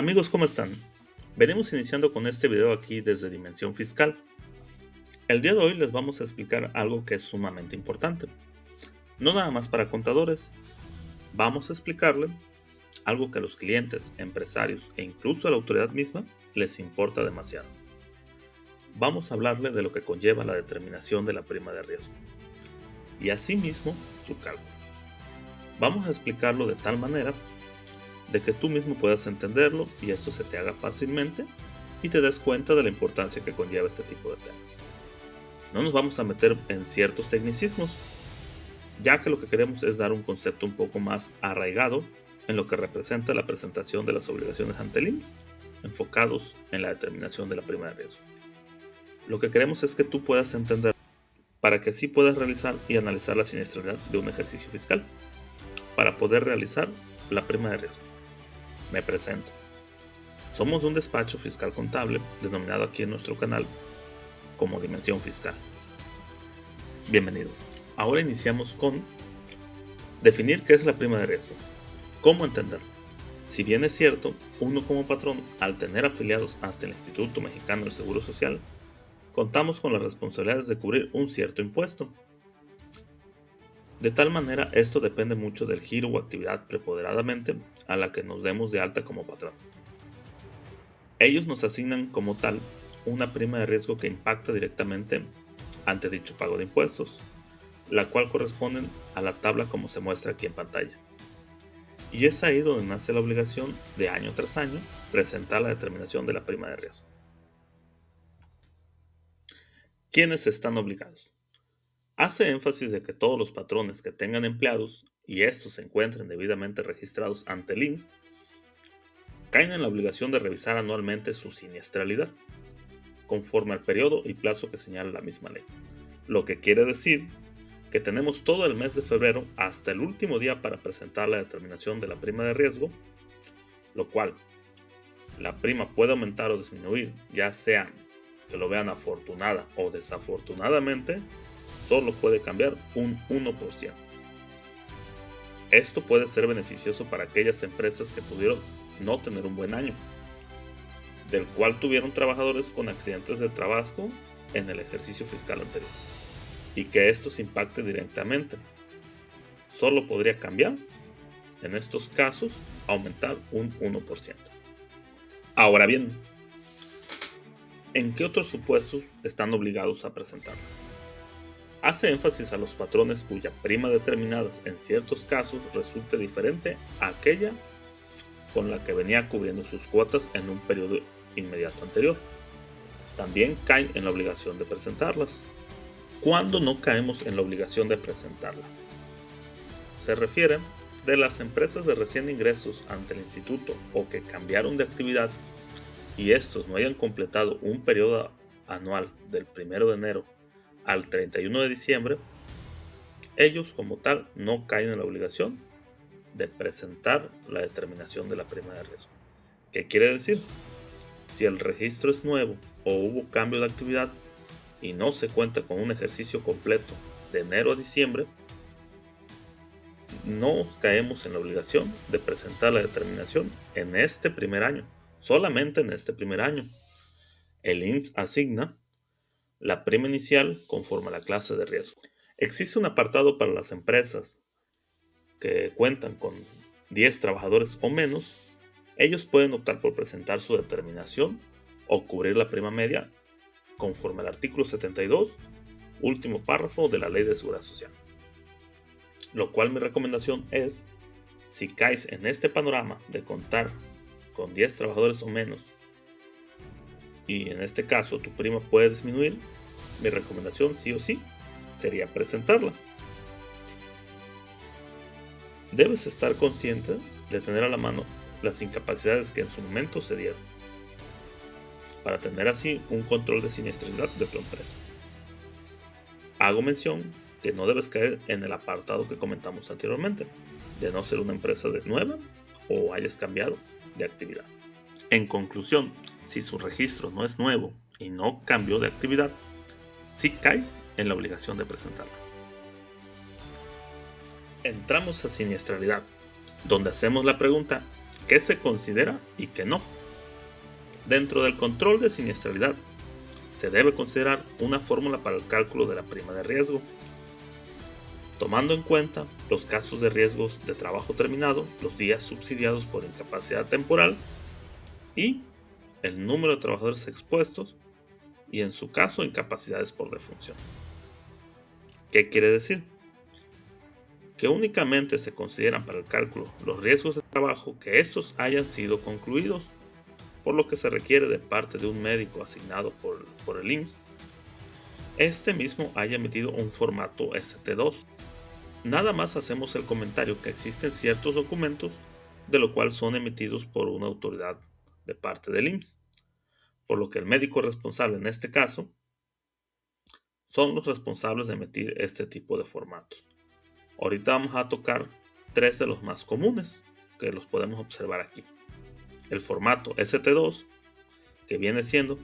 Amigos, ¿cómo están? Venimos iniciando con este video aquí desde Dimensión Fiscal. El día de hoy les vamos a explicar algo que es sumamente importante. No nada más para contadores. Vamos a explicarle algo que a los clientes, empresarios e incluso a la autoridad misma les importa demasiado. Vamos a hablarle de lo que conlleva la determinación de la prima de riesgo y asimismo su cálculo. Vamos a explicarlo de tal manera de que tú mismo puedas entenderlo y esto se te haga fácilmente y te des cuenta de la importancia que conlleva este tipo de temas. No nos vamos a meter en ciertos tecnicismos, ya que lo que queremos es dar un concepto un poco más arraigado en lo que representa la presentación de las obligaciones ante el IMSS, enfocados en la determinación de la prima de riesgo. Lo que queremos es que tú puedas entender para que así puedas realizar y analizar la siniestralidad de un ejercicio fiscal, para poder realizar la prima de riesgo. Me presento. Somos un despacho fiscal contable denominado aquí en nuestro canal como Dimensión Fiscal. Bienvenidos. Ahora iniciamos con definir qué es la prima de riesgo. ¿Cómo entenderlo? Si bien es cierto, uno como patrón, al tener afiliados hasta el Instituto Mexicano del Seguro Social, contamos con las responsabilidades de cubrir un cierto impuesto. De tal manera, esto depende mucho del giro o actividad preponderantemente a la que nos demos de alta como patrón. Ellos nos asignan como tal una prima de riesgo que impacta directamente ante dicho pago de impuestos, la cual corresponde a la tabla como se muestra aquí en pantalla. Y es ahí donde nace la obligación de año tras año presentar la determinación de la prima de riesgo. ¿Quiénes están obligados? Hace énfasis de que todos los patrones que tengan empleados y estos se encuentren debidamente registrados ante el IMSS caen en la obligación de revisar anualmente su siniestralidad, conforme al periodo y plazo que señala la misma ley. Lo que quiere decir que tenemos todo el mes de febrero hasta el último día para presentar la determinación de la prima de riesgo, lo cual la prima puede aumentar o disminuir, ya sea que lo vean afortunada o desafortunadamente, solo puede cambiar un 1%. Esto puede ser beneficioso para aquellas empresas que pudieron no tener un buen año, del cual tuvieron trabajadores con accidentes de trabajo en el ejercicio fiscal anterior, y que esto se impacte directamente. Solo podría cambiar, en estos casos, aumentar un 1%. Ahora bien, ¿en qué otros supuestos están obligados a presentar? Hace énfasis a los patrones cuya prima determinada en ciertos casos resulte diferente a aquella con la que venía cubriendo sus cuotas en un periodo inmediato anterior. También caen en la obligación de presentarlas. ¿Cuándo no caemos en la obligación de presentarla? Se refiere de las empresas de recién ingresos ante el instituto o que cambiaron de actividad y estos no hayan completado un periodo anual del 1 de enero al 31 de diciembre, ellos como tal no caen en la obligación de presentar la determinación de la prima de riesgo. ¿Qué quiere decir? Si el registro es nuevo o hubo cambio de actividad y no se cuenta con un ejercicio completo de enero a diciembre, no caemos en la obligación de presentar la determinación en este primer año, solamente en este primer año. El IMSS asigna la prima inicial conforme a la clase de riesgo. Existe un apartado para las empresas que cuentan con 10 trabajadores o menos. Ellos pueden optar por presentar su determinación o cubrir la prima media conforme al artículo 72, último párrafo de la Ley de Seguridad Social. Lo cual mi recomendación es, si caes en este panorama de contar con 10 trabajadores o menos y en este caso tu prima puede disminuir, mi recomendación sí o sí sería presentarla. Debes estar consciente de tener a la mano las incapacidades que en su momento se dieron, para tener así un control de siniestralidad de tu empresa. Hago mención que no debes caer en el apartado que comentamos anteriormente, de no ser una empresa nueva o hayas cambiado de actividad. En conclusión, si su registro no es nuevo y no cambió de actividad, sí caes en la obligación de presentarla. Entramos a siniestralidad, donde hacemos la pregunta: qué se considera y qué no. Dentro del control de siniestralidad, se debe considerar una fórmula para el cálculo de la prima de riesgo, tomando en cuenta los casos de riesgos de trabajo terminado, los días subsidiados por incapacidad temporal y el número de trabajadores expuestos y, en su caso, incapacidades por defunción. ¿Qué quiere decir? Que únicamente se consideran para el cálculo los riesgos de trabajo que estos hayan sido concluidos, por lo que se requiere de parte de un médico asignado por el IMSS, este mismo haya emitido un formato ST2. Nada más hacemos el comentario que existen ciertos documentos de lo cual son emitidos por una autoridad de parte del IMSS, por lo que el médico responsable en este caso son los responsables de emitir este tipo de formatos. Ahorita vamos a tocar 3 de los más comunes que los podemos observar aquí. El formato ST2, que viene siendo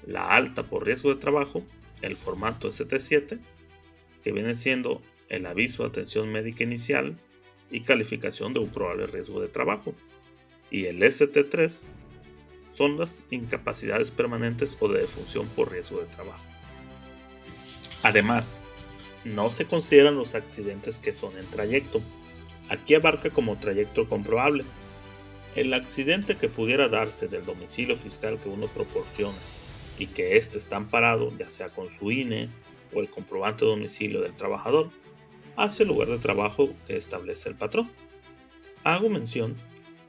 la alta por riesgo de trabajo; el formato ST7, que viene siendo el aviso de atención médica inicial y calificación de un probable riesgo de trabajo; y el ST3 son las incapacidades permanentes o de defunción por riesgo de trabajo. Además, no se consideran los accidentes que son en trayecto. Aquí abarca como trayecto comprobable el accidente que pudiera darse del domicilio fiscal que uno proporciona y que éste está amparado, ya sea con su INE o el comprobante de domicilio del trabajador, hacia el lugar de trabajo que establece el patrón. Hago mención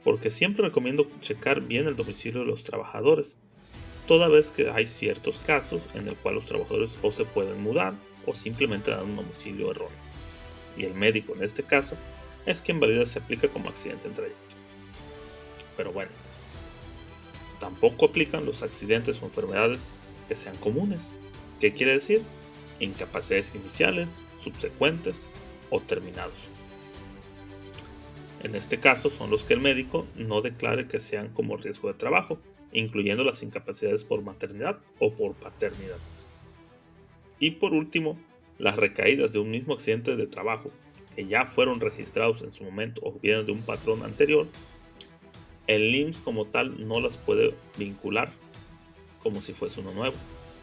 porque siempre recomiendo checar bien el domicilio de los trabajadores, toda vez que hay ciertos casos en el cual los trabajadores o se pueden mudar o simplemente dan un domicilio erróneo, y el médico en este caso es quien valida si se aplica como accidente en trayecto. Pero bueno, tampoco aplican los accidentes o enfermedades que sean comunes. ¿Qué quiere decir? Incapacidades iniciales, subsecuentes o terminados. En este caso son los que el médico no declare que sean como riesgo de trabajo, incluyendo las incapacidades por maternidad o por paternidad. Y por último, las recaídas de un mismo accidente de trabajo que ya fueron registrados en su momento o vienen de un patrón anterior, el IMSS como tal no las puede vincular como si fuese uno nuevo,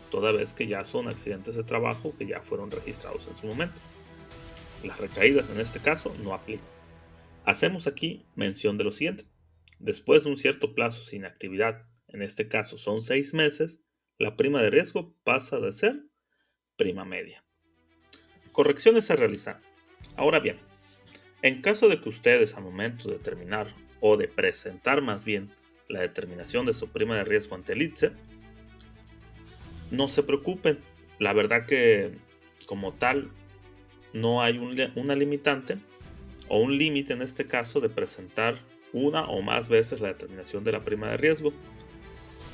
toda vez que ya son accidentes de trabajo que ya fueron registrados en su momento. Las recaídas en este caso no aplican. Hacemos aquí mención de lo siguiente: después de un cierto plazo sin actividad, en este caso son 6 meses, la prima de riesgo pasa de ser prima media. Correcciones a realizar. Ahora bien, en caso de que ustedes al momento de determinar o de presentar más bien la determinación de su prima de riesgo ante el ITSE, no se preocupen, la verdad que como tal no hay una limitante o un límite en este caso de presentar una o más veces la determinación de la prima de riesgo,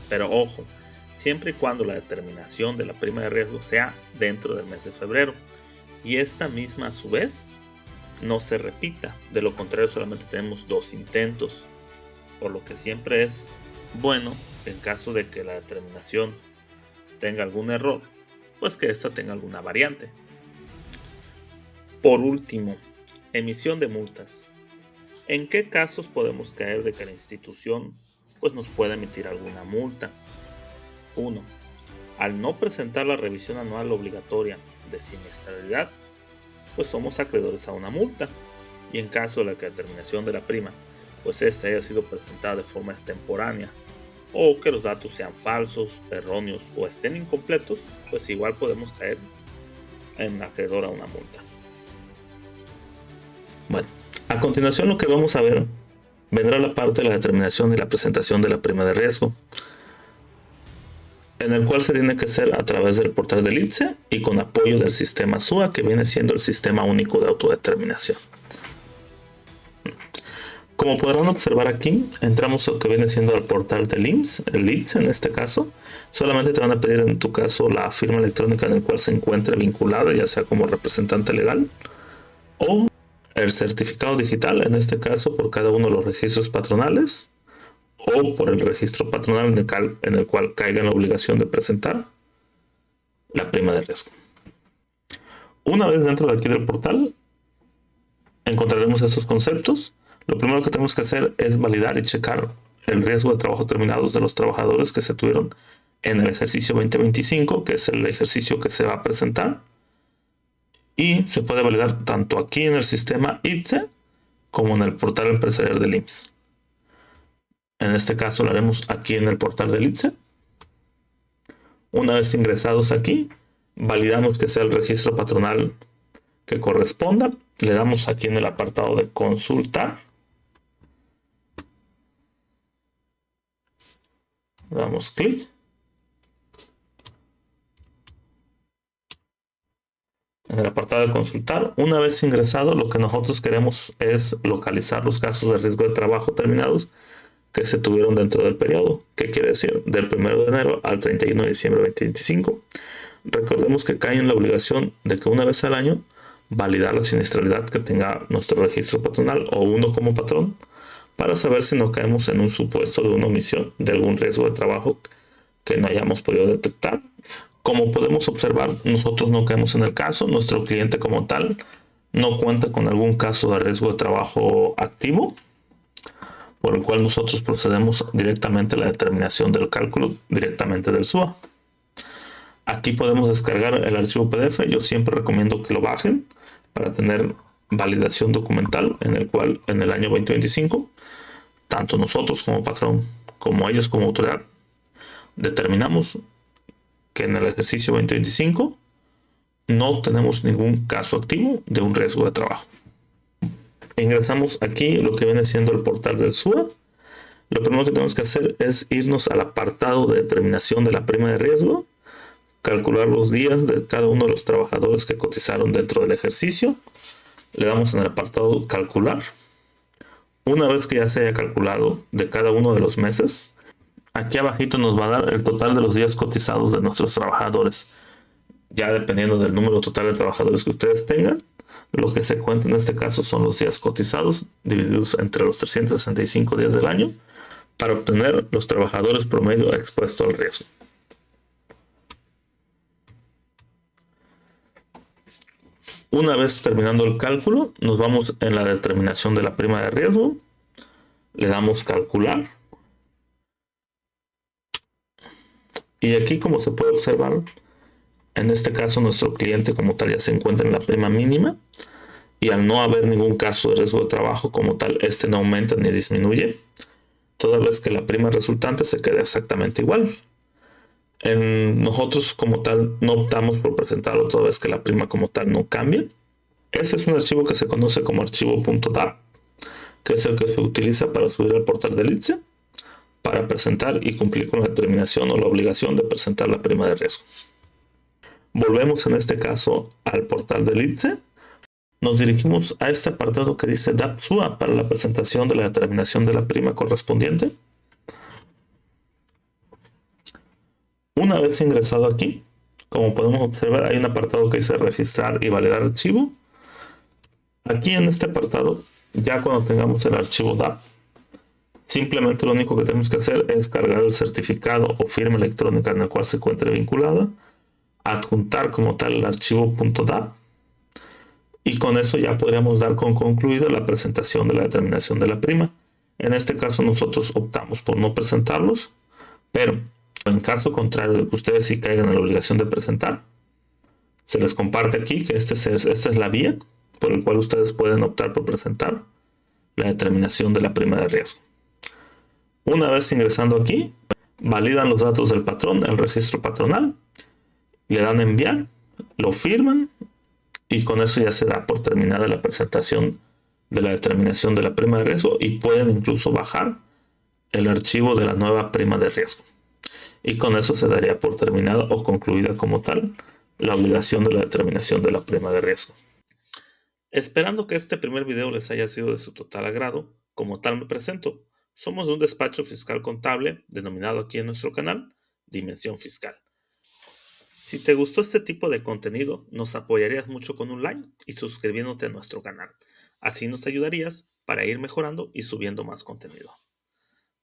pero ojo, siempre y cuando la determinación de la prima de riesgo sea dentro del mes de febrero y esta misma a su vez no se repita, de lo contrario solamente tenemos 2 intentos, por lo que siempre es bueno, en caso de que la determinación tenga algún error, pues que ésta tenga alguna variante. Por último, emisión de multas. ¿En qué casos podemos caer de que la institución pues nos pueda emitir alguna multa? 1. Al no presentar la revisión anual obligatoria de siniestralidad, pues somos acreedores a una multa, y en caso de la determinación de la prima, pues esta haya sido presentada de forma extemporánea o que los datos sean falsos, erróneos o estén incompletos, pues igual podemos caer en acreedor a una multa. Bueno, a continuación lo que vamos a ver vendrá la parte de la determinación y la presentación de la prima de riesgo, en el cual se tiene que hacer a través del portal del ITSE y con apoyo del sistema SUA, que viene siendo el Sistema Único de Autodeterminación. Como podrán observar aquí, entramos a lo que viene siendo el portal del IMSS, el ITSE en este caso. Solamente te van a pedir en tu caso la firma electrónica en la cual se encuentre vinculada, ya sea como representante legal, o el certificado digital, en este caso por cada uno de los registros patronales, o por el registro patronal en el cual caiga en la obligación de presentar la prima de riesgo. Una vez dentro de aquí del portal, encontraremos estos conceptos, Lo primero que tenemos que hacer es validar y checar el riesgo de trabajo terminados de los trabajadores que se tuvieron en el ejercicio 2025, que es el ejercicio que se va a presentar. Y se puede validar tanto aquí en el sistema ITSE como en el portal empresarial del IMSS. En este caso lo haremos aquí en el portal del ITSE. Una vez ingresados aquí, validamos que sea el registro patronal que corresponda. Le damos aquí en el apartado de consultar. Damos clic. En el apartado de consultar, una vez ingresado, lo que nosotros queremos es localizar los casos de riesgo de trabajo terminados que se tuvieron dentro del periodo. ¿Qué quiere decir? Del 1 de enero al 31 de diciembre de 2025. Recordemos que cae en la obligación de que una vez al año validar la siniestralidad que tenga nuestro registro patronal o uno como patrón para saber si no caemos en un supuesto de una omisión de algún riesgo de trabajo que no hayamos podido detectar. Como podemos observar, nosotros no caemos en el caso, nuestro cliente como tal no cuenta con algún caso de riesgo de trabajo activo, por el cual nosotros procedemos directamente a la determinación del cálculo directamente del SUA. Aquí podemos descargar el archivo PDF, yo siempre recomiendo que lo bajen para tener validación documental en el cual en el año 2025, tanto nosotros como patrón, como ellos como autoridad, determinamos que en el ejercicio 2025 no tenemos ningún caso activo de un riesgo de trabajo. Ingresamos aquí lo que viene siendo el portal del SUA. Lo primero que tenemos que hacer es irnos al apartado de determinación de la prima de riesgo, calcular los días de cada uno de los trabajadores que cotizaron dentro del ejercicio. Le damos en el apartado calcular. Una vez que ya se haya calculado de cada uno de los meses, aquí abajito nos va a dar el total de los días cotizados de nuestros trabajadores. Ya dependiendo del número total de trabajadores que ustedes tengan, lo que se cuenta en este caso son los días cotizados divididos entre los 365 días del año para obtener los trabajadores promedio expuestos al riesgo. Una vez terminando el cálculo, nos vamos en la determinación de la prima de riesgo, le damos calcular. Y aquí, como se puede observar, en este caso nuestro cliente como tal ya se encuentra en la prima mínima y al no haber ningún caso de riesgo de trabajo como tal, este no aumenta ni disminuye, toda vez que la prima resultante se queda exactamente igual. Nosotros como tal no optamos por presentarlo toda vez que la prima como tal no cambia. Ese es un archivo que se conoce como archivo.dap, que es el que se utiliza para subir al portal del ITSE para presentar y cumplir con la determinación o la obligación de presentar la prima de riesgo. Volvemos en este caso al portal del ITSE. Nos dirigimos a este apartado que dice DAP SUA para la presentación de la determinación de la prima correspondiente. Una vez ingresado aquí, como podemos observar, hay un apartado que dice registrar y validar archivo. Aquí en este apartado, ya cuando tengamos el archivo DAP, simplemente lo único que tenemos que hacer es cargar el certificado o firma electrónica en el cual se encuentre vinculada, adjuntar como tal el archivo .dap y con eso ya podríamos dar con concluido la presentación de la determinación de la prima. En este caso nosotros optamos por no presentarlos, pero en caso contrario de que ustedes sí caigan en la obligación de presentar, se les comparte aquí que esta es la vía por la cual ustedes pueden optar por presentar la determinación de la prima de riesgo. Una vez ingresando aquí, validan los datos del patrón, el registro patronal, le dan enviar, lo firman y con eso ya se da por terminada la presentación de la determinación de la prima de riesgo y pueden incluso bajar el archivo de la nueva prima de riesgo. Y con eso se daría por terminada o concluida como tal la obligación de la determinación de la prima de riesgo. Esperando que este primer video les haya sido de su total agrado, como tal me presento. Somos de un despacho fiscal contable denominado aquí en nuestro canal Dimensión Fiscal. Si te gustó este tipo de contenido, nos apoyarías mucho con un like y suscribiéndote a nuestro canal. Así nos ayudarías para ir mejorando y subiendo más contenido.